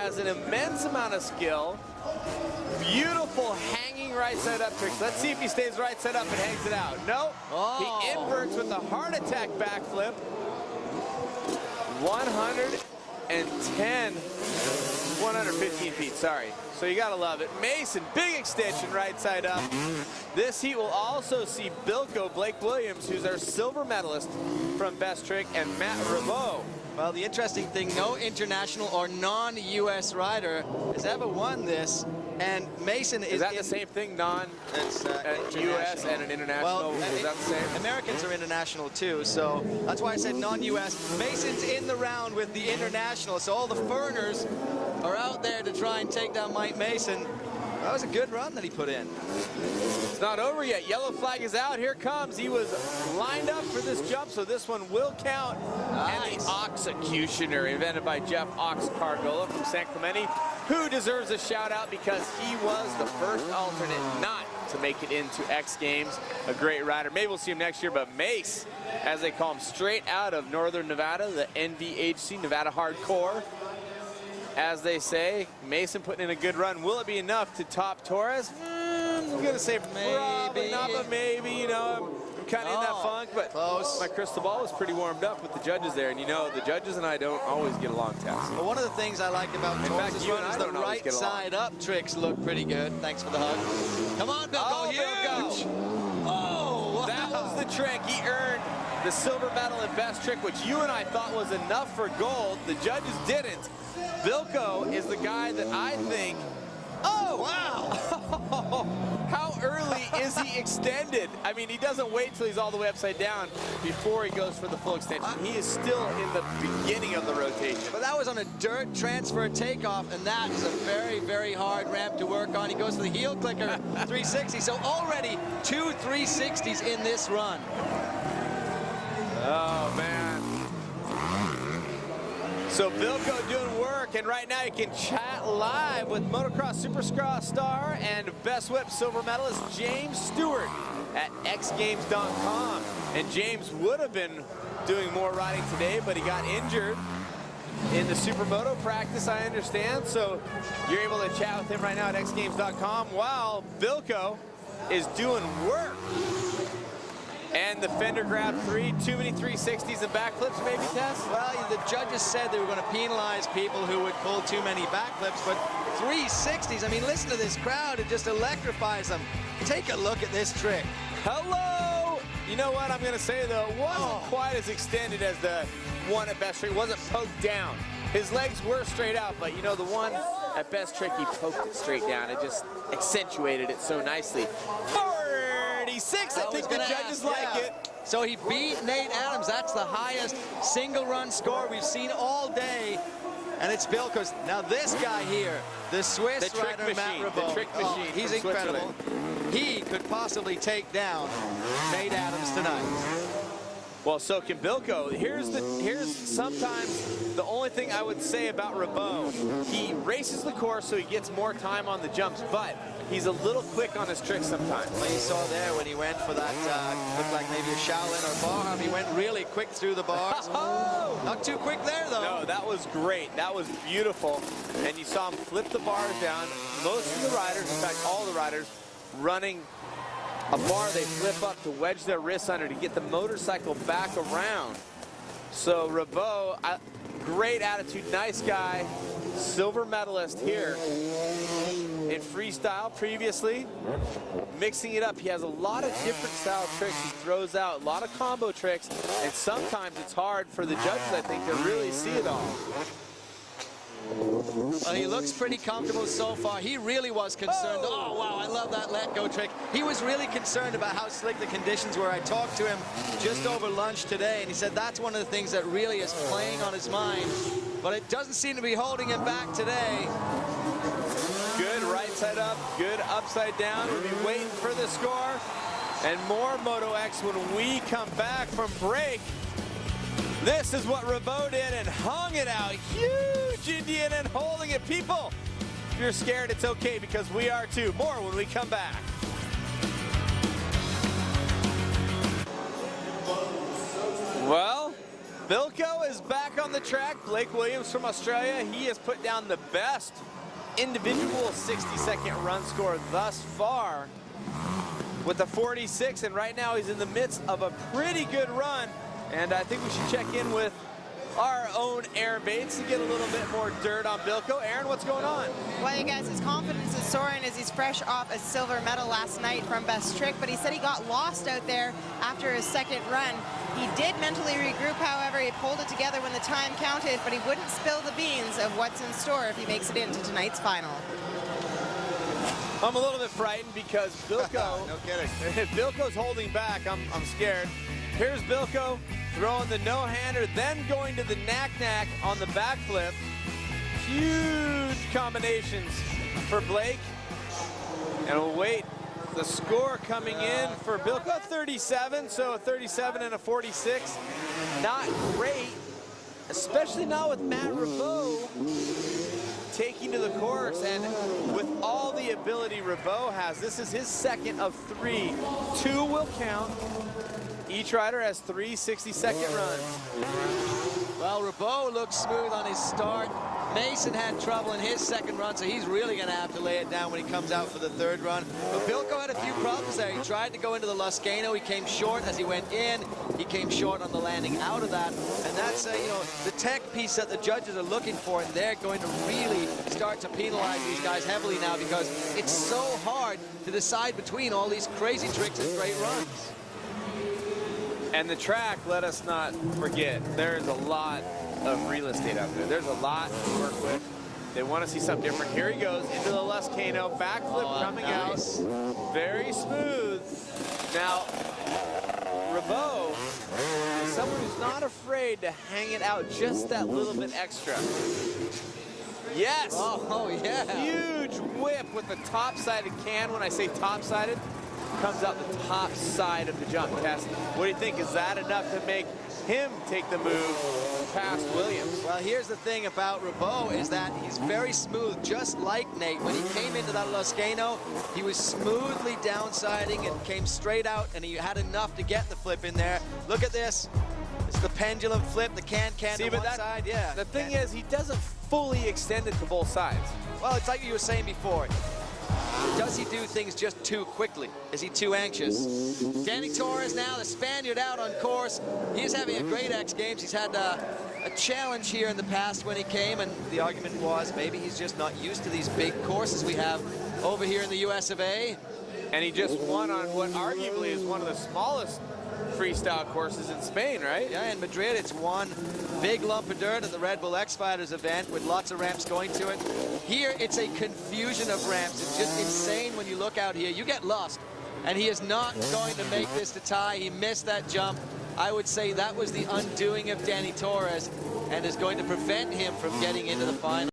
has an immense amount of skill. Beautiful hanging right side up tricks. Let's see if he stays right side up and hangs it out. No, he inverts with a heart attack backflip. 115 feet, sorry. So you gotta love it. Mason, big extension right side up. This heat will also see Bilko, Blake Williams, who's our silver medalist from Best Trick, and Matt Rebeau. Well, the interesting thing, no international or non-US rider has ever won this. And Mason is that the same thing, US and an international? Well, is that the same? Americans are international too, so that's why I said non-US. Mason's in the round with the international, so all the foreigners are out there to try and take down Mike Mason. That was a good run that he put in. It's not over yet. Yellow flag is out. Here comes. He was lined up for this jump, so this one will count. Nice. And the Oxecutioner, invented by Jeff Ox Cargola from San Clemente, who deserves a shout out because he was the first alternate not to make it into X Games. A great rider. Maybe we'll see him next year, but Mace, as they call him, straight out of Northern Nevada, the NVHC, Nevada Hardcore. As they say, Mason putting in a good run. Will it be enough to top Torres? I'm going to say probably not, but maybe. You know, I'm kind of in that funk, but close. My crystal ball was pretty warmed up with the judges there. And you know, the judges and I don't always get along, Tess. Well, one of the things I like about Torres' run is the right side up tricks look pretty good. Thanks for the hug. Come on, Bilko, huge! Oh, that was the trick. He earned the silver medal in Best Trick, which you and I thought was enough for gold. The judges didn't. Bilko is the guy that I think, oh, wow. How early is he extended? I mean, he doesn't wait till he's all the way upside down before he goes for the full extension. He is still in the beginning of the rotation. But that was on a dirt transfer takeoff, and that is a very, very hard ramp to work on. He goes for the heel clicker 360, so already 2 360s in this run. Oh, man. So Bilko doing work, and right now you can chat live with motocross superstar and best whip silver medalist James Stewart at xgames.com. And James would have been doing more riding today, but he got injured in the supermoto practice, I understand. So you're able to chat with him right now at xgames.com while Bilko is doing work. And the fender grab 3, too many 360s and backflips, maybe, Tess? Well, the judges said they were going to penalize people who would pull too many backflips, but 360s, I mean, listen to this crowd. It just electrifies them. Take a look at this trick. Hello! You know what I'm going to say, though? It wasn't quite as extended as the one at Best Trick. It wasn't poked down. His legs were straight out, but, you know, the one at Best Trick, he poked it straight down. It just accentuated it so nicely. 46, I think the judges like it. So he beat Nate Adams. That's the highest single run score we've seen all day. And it's Bilko's. Now this guy here, the Swiss rider, Matt Rebeau. The trick machine. He's incredible. He could possibly take down Nate Adams tonight. Well, so can Bilko. Here's sometimes the only thing I would say about Rebeau. He races the course so he gets more time on the jumps, but he's a little quick on his tricks sometimes. Well, you saw there when he went for that, looked like maybe a Shaolin or bar. He went really quick through the bars. Not too quick there, though. No, that was great. That was beautiful. And you saw him flip the bars down. Most of the riders, in fact, all the riders, running a bar they flip up to wedge their wrists under to get the motorcycle back around. So Rebeau, great attitude, nice guy, silver medalist here in freestyle previously. Mixing it up, he has a lot of different style tricks he throws out, a lot of combo tricks, and sometimes it's hard for the judges, I think, to really see it all. Well, he looks pretty comfortable so far. He really was concerned. Oh, wow, I love that let-go trick. He was really concerned about how slick the conditions were. I talked to him just over lunch today, and he said that's one of the things that really is playing on his mind. But it doesn't seem to be holding him back today. Good right side up, good upside down. We'll be waiting for the score. And more MotoX when we come back from break. This is what Rebeau did and hung it out. Huge Indian and holding it. People, if you're scared, it's okay because we are too. More when we come back. Well, Bilko is back on the track. Blake Williams from Australia. He has put down the best individual 60-second run score thus far with the 46, and right now he's in the midst of a pretty good run. And I think we should check in with our own Aaron Bates to get a little bit more dirt on Bilko. Aaron, what's going on? Well, you guys, his confidence is soaring as he's fresh off a silver medal last night from Best Trick, but he said he got lost out there after his second run. He did mentally regroup, however. He pulled it together when the time counted, but he wouldn't spill the beans of what's in store if he makes it into tonight's final. I'm a little bit frightened because Bilko, no kidding. If Bilko's holding back, I'm scared. Here's Bilko throwing the no-hander, then going to the knack-knack on the backflip. Huge combinations for Blake. And we'll wait. The score coming in for Bilko, 37, so a 37 and a 46. Not great, especially not with Matt Ribot taking to the course, and with all the ability Ribot has, this is his second of 3. 2 will count. Each rider has 3 60-second runs. Well, Ribot looks smooth on his start. Mason had trouble in his second run, so he's really going to have to lay it down when he comes out for the third run. But Bilko had a few problems there. He tried to go into the Luscano. He came short as he went in. He came short on the landing out of that. And that's, you know, the tech piece that the judges are looking for, and they're going to really start to penalize these guys heavily now because it's so hard to decide between all these crazy tricks and great runs. And the track, let us not forget, there's a lot of real estate out there. There's a lot to work with. They want to see something different. Here he goes into the Luscano, backflip coming out. Very smooth. Now, Ribot is someone who's not afraid to hang it out just that little bit extra. Yes! Oh yeah. Huge whip with the top-sided can. When I say top-sided, comes out the top side of the jump test. What do you think? Is that enough to make him take the move past Williams? Well, here's the thing about Ribot is that he's very smooth, just like Nate. When he came into that Luscano, he was smoothly downsiding and came straight out, and he had enough to get the flip in there. Look at this. It's the pendulum flip, the can to one side. Yeah. The thing is, he doesn't fully extend it to both sides. Well, it's like you were saying before. Does he do things just too quickly? Is he too anxious? Danny Torres now, the Spaniard, out on course. He's having a great X Games. He's had a challenge here in the past when he came, and the argument was maybe he's just not used to these big courses we have over here in the US of A. And he just won on what arguably is one of the smallest freestyle courses in Spain, right? Yeah, in Madrid, it's one big lump of dirt at the Red Bull X Fighters event with lots of ramps going to it. Here, it's a confusion of ramps. It's just insane when you look out here. You get lost, and he is not going to make this to tie. He missed that jump. I would say that was the undoing of Danny Torres and is going to prevent him from getting into the final.